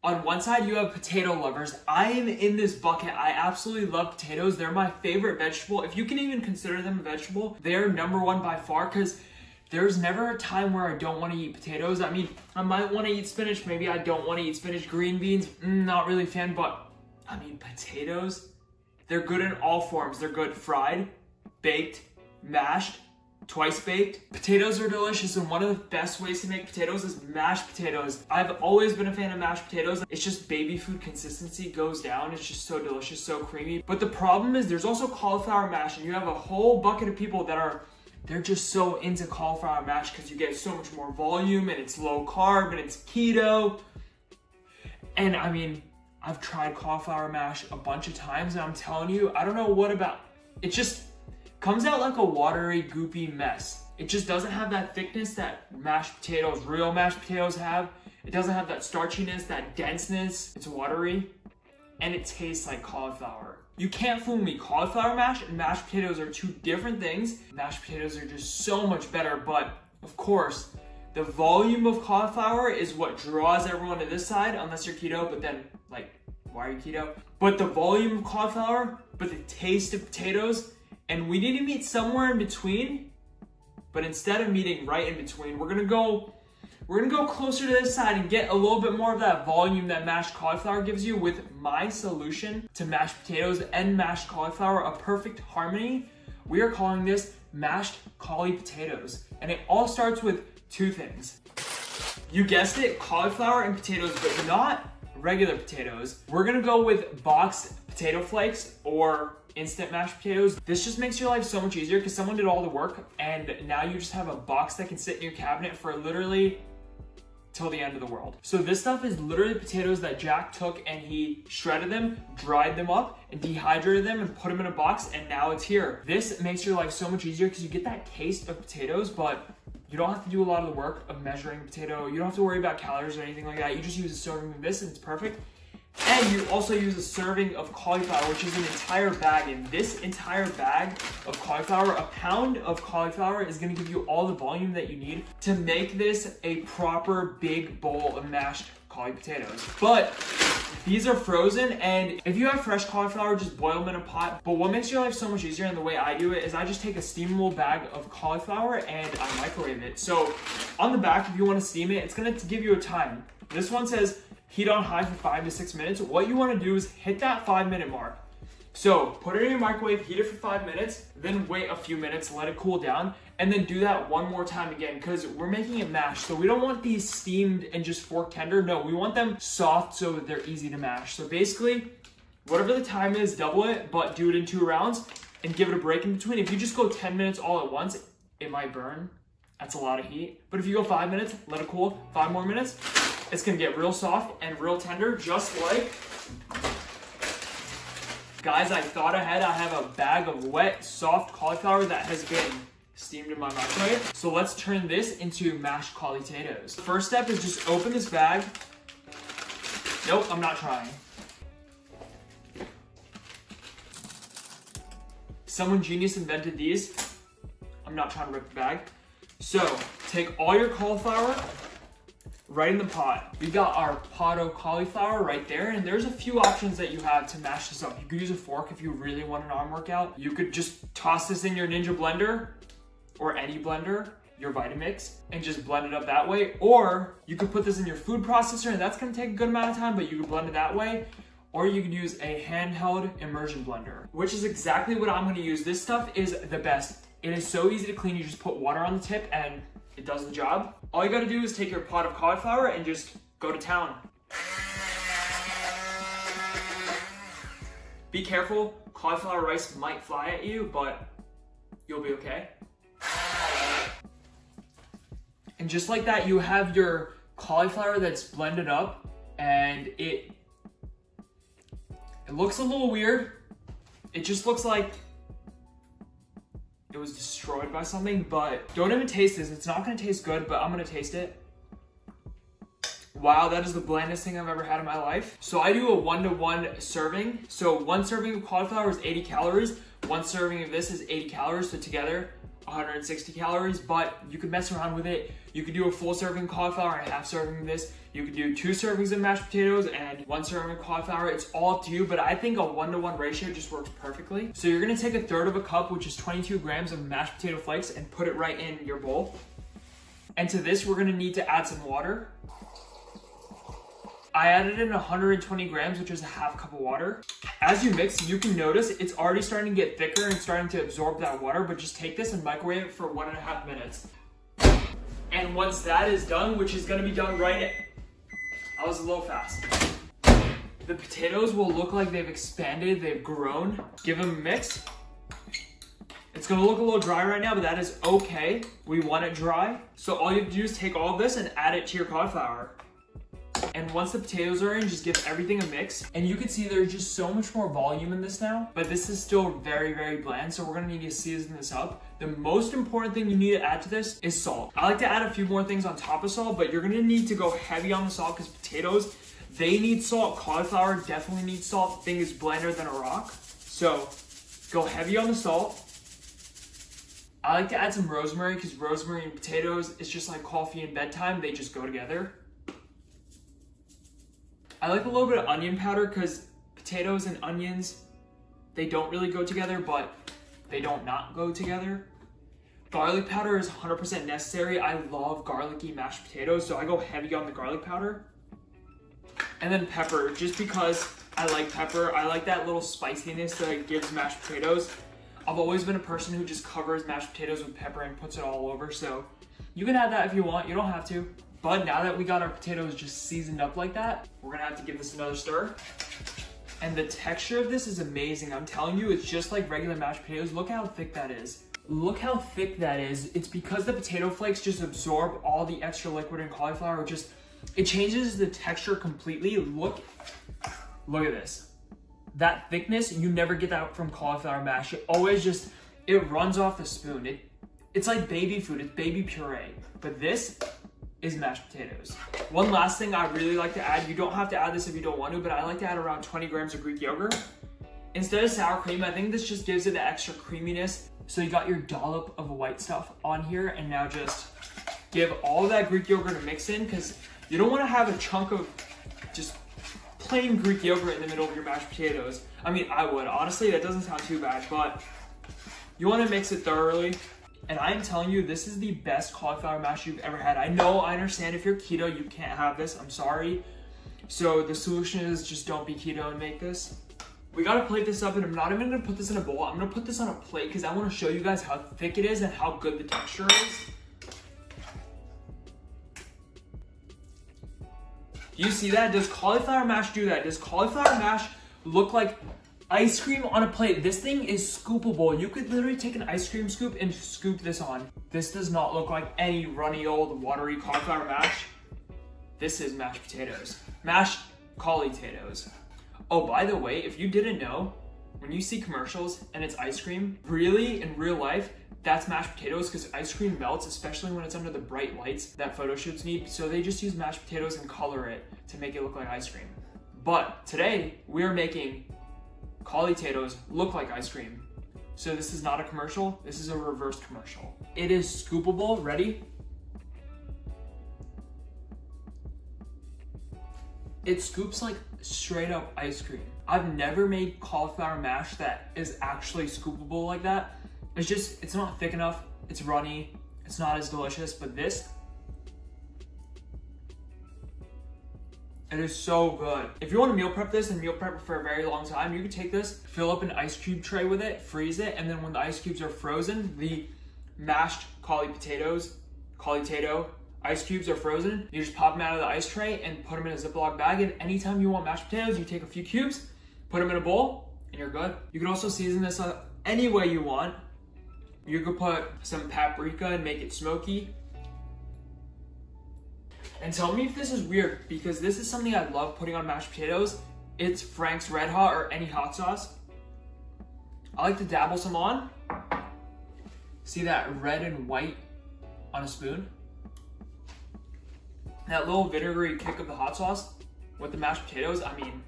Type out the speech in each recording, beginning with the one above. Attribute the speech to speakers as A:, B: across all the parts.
A: On one side, you have potato lovers. I am in this bucket. I absolutely love potatoes. They're my favorite vegetable. If you can even consider them a vegetable, they're #1 by far, because there's never a time where I don't want to eat potatoes. I mean, I might want to eat spinach. Maybe I don't want to eat spinach. Green beans, not really a fan, but I mean, potatoes, they're good in all forms. They're good fried, baked, mashed, twice baked. Potatoes are delicious, and one of the best ways to make potatoes is mashed potatoes. I've always been a fan of mashed potatoes. It's just baby food consistency goes down. It's just so delicious, so creamy. But the problem is there's also cauliflower mash, and you have a whole bucket of people that they're just so into cauliflower mash because you get so much more volume, and it's low carb, and it's keto. And I mean, I've tried cauliflower mash a bunch of times, and I'm telling you, I don't know what about, it just comes out like a watery, goopy mess. It just doesn't have that thickness that mashed potatoes, real mashed potatoes have. It doesn't have that starchiness, that denseness. It's watery, and it tastes like cauliflower. You can't fool me. Cauliflower mash and mashed potatoes are two different things. Mashed potatoes are just so much better, but of course, the volume of cauliflower is what draws everyone to this side, unless you're keto, but then, like, why are you keto? But the volume of cauliflower, but the taste of potatoes, and we need to meet somewhere in between, but instead of meeting right in between, we're gonna go closer to this side and get a little bit more of that volume that mashed cauliflower gives you with my solution to mashed potatoes and mashed cauliflower, a perfect harmony. We are calling this mashed cauli potatoes, and it all starts with two things. You guessed it, cauliflower and potatoes, but not regular potatoes. We're gonna go with boxed potato flakes or instant mashed potatoes. This just makes your life so much easier because someone did all the work, and now you just have a box that can sit in your cabinet for literally till the end of the world. So this stuff is literally potatoes that Jack took and he shredded them, dried them up, and dehydrated them and put them in a box, and now it's here. This makes your life so much easier because you get that taste of potatoes, but you don't have to do a lot of the work of measuring potato. You don't have to worry about calories or anything like that. You just use a serving of this and it's perfect. And you also use a serving of cauliflower, which is an entire bag. And this entire bag of cauliflower, a pound of cauliflower, is gonna give you all the volume that you need to make this a proper big bowl of mashed cauli potatoes. But these are frozen, and if you have fresh cauliflower, just boil them in a pot. But what makes your life so much easier, and the way I do it, is I just take a steamable bag of cauliflower and I microwave it. So on the back, if you wanna steam it, it's gonna give you a time. This one says heat on high for 5 to 6 minutes. What you wanna do is hit that 5-minute mark. So put it in your microwave, heat it for 5 minutes, then wait a few minutes, let it cool down, and then do that one more time again, because we're making it mashed. So we don't want these steamed and just fork tender. No, we want them soft so that they're easy to mash. So basically, whatever the time is, double it, but do it in 2 rounds and give it a break in between. If you just go 10 minutes all at once, it might burn. That's a lot of heat. But if you go 5 minutes, let it cool, 5 more minutes, it's gonna get real soft and real tender, just like, guys, I thought ahead. I have a bag of wet, soft cauliflower that has been steamed in my microwave. So let's turn this into mashed caulitatoes. First step is just open this bag. Nope, I'm not trying. Someone genius invented these. I'm not trying to rip the bag. So take all your cauliflower, right in the pot. We got our pot of cauliflower right there, and there's a few options that you have to mash this up. You could use a fork if you really want an arm workout. You could just toss this in your Ninja blender or any blender, your Vitamix, and just blend it up that way. Or you could put this in your food processor, and that's gonna take a good amount of time, but you could blend it that way. Or you could use a handheld immersion blender, which is exactly what I'm gonna use. This stuff is the best. It is so easy to clean. You just put water on the tip and it does the job. All you gotta do is take your pot of cauliflower and just go to town. Be careful, cauliflower rice might fly at you, but you'll be okay. And just like that, you have your cauliflower that's blended up, and it looks a little weird. It just looks like it was destroyed by something, but don't even taste this. It's not gonna taste good, but I'm gonna taste it. Wow, that is the blandest thing I've ever had in my life. So I do a 1-to-1 serving. So 1 serving of cauliflower is 80 calories. 1 serving of this is 80 calories. So together, 160 calories, but you could mess around with it. You could do a full serving cauliflower and a half serving of this. You could do 2 servings of mashed potatoes and 1 serving of cauliflower. It's all up to you, but I think a 1-to-1 ratio just works perfectly. So you're gonna take 1/3 of a cup, which is 22 grams of mashed potato flakes, and put it right in your bowl. And to this, we're gonna need to add some water. I added in 120 grams, which is a half cup of water. As you mix, you can notice it's already starting to get thicker and starting to absorb that water, but just take this and microwave it for 1.5 minutes. And once that is done, which is gonna be done right, I was a little fast. The potatoes will look like they've expanded, they've grown. Give them a mix. It's gonna look a little dry right now, but that is okay. We want it dry. So all you have to do is take all of this and add it to your cauliflower. And once the potatoes are in, just give everything a mix. And you can see there's just so much more volume in this now, but this is still very, very bland. So we're gonna need to season this up. The most important thing you need to add to this is salt. I like to add a few more things on top of salt, but you're gonna need to go heavy on the salt because potatoes, they need salt. Cauliflower definitely needs salt. The thing is blander than a rock. So go heavy on the salt. I like to add some rosemary because rosemary and potatoes is just like coffee and bedtime. They just go together. I like a little bit of onion powder because potatoes and onions, they don't really go together, but they don't not go together. Garlic powder is 100% necessary. I love garlicky mashed potatoes, so I go heavy on the garlic powder. And then pepper, just because I like pepper. I like that little spiciness that it gives mashed potatoes. I've always been a person who just covers mashed potatoes with pepper and puts it all over, so you can add that if you want. You don't have to. But now that we got our potatoes just seasoned up like that, we're gonna have to give this another stir. And the texture of this is amazing. I'm telling you, it's just like regular mashed potatoes. Look how thick that is. Look how thick that is. It's because the potato flakes just absorb all the extra liquid in cauliflower. It changes the texture completely. Look at this. That thickness, you never get that from cauliflower mash. It always just, it runs off the spoon. It's like baby food, it's baby puree. But this is mashed potatoes. One last thing I really like to add, you don't have to add this if you don't want to, but I like to add around 20 grams of Greek yogurt. Instead of sour cream, I think this just gives it the extra creaminess. So you got your dollop of white stuff on here, and now just give all that Greek yogurt a mix in, because you don't want to have a chunk of just plain Greek yogurt in the middle of your mashed potatoes. I mean, I would. Honestly, that doesn't sound too bad, but you want to mix it thoroughly. And I'm telling you, this is the best cauliflower mash you've ever had. I know, I understand if you're keto, you can't have this. I'm sorry. So the solution is just don't be keto and make this. We gotta plate this up, and I'm not even gonna put this in a bowl. I'm gonna put this on a plate because I wanna show you guys how thick it is and how good the texture is. Do you see that? Does cauliflower mash do that? Does cauliflower mash look like ice cream on a plate? This thing is scoopable. You could literally take an ice cream scoop and scoop this on. This does not look like any runny old watery cauliflower mash. This is mashed potatoes. Mashed caulitatoes. Oh, by the way, if you didn't know, when you see commercials and it's ice cream, really in real life, that's mashed potatoes because ice cream melts, especially when it's under the bright lights that photo shoots need. So they just use mashed potatoes and color it to make it look like ice cream. But today we are making caulitatoes look like ice cream. So this is not a commercial, this is a reverse commercial. It is scoopable, ready? It scoops like straight up ice cream. I've never made cauliflower mash that is actually scoopable like that. It's not thick enough, it's runny, it's not as delicious, but this, it is so good. If you want to meal prep this and meal prep it for a very long time, you can take this, fill up an ice cube tray with it, freeze it, and then when the ice cubes are frozen, the mashed caulitato ice cubes are frozen, you just pop them out of the ice tray and put them in a Ziploc bag, and anytime you want mashed potatoes, you take a few cubes, put them in a bowl, and you're good. You can also season this up any way you want. You could put some paprika and make it smoky. And tell me if this is weird, because this is something I love putting on mashed potatoes. It's Frank's Red Hot or any hot sauce. I like to dabble some on. See that red and white on a spoon? That little vinegary kick of the hot sauce with the mashed potatoes, I mean,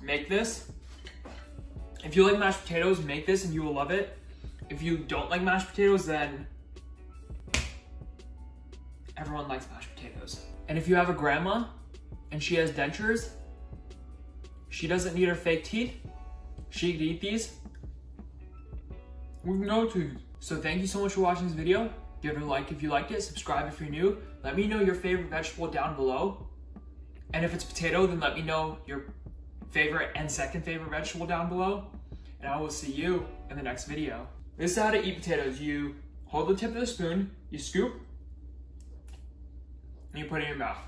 A: make this If you like mashed potatoes, make this and you will love it. If you don't like mashed potatoes, then everyone likes mashed potatoes. And if you have a grandma and she has dentures, she doesn't need her fake teeth, she can eat these with no teeth. So thank you so much for watching this video. Give it a like if you liked it, subscribe if you're new. Let me know your favorite vegetable down below. And if it's potato, then let me know your favorite and second favorite vegetable down below. And I will see you in the next video. This is how to eat potatoes. You hold the tip of the spoon, you scoop, and you put it in your mouth.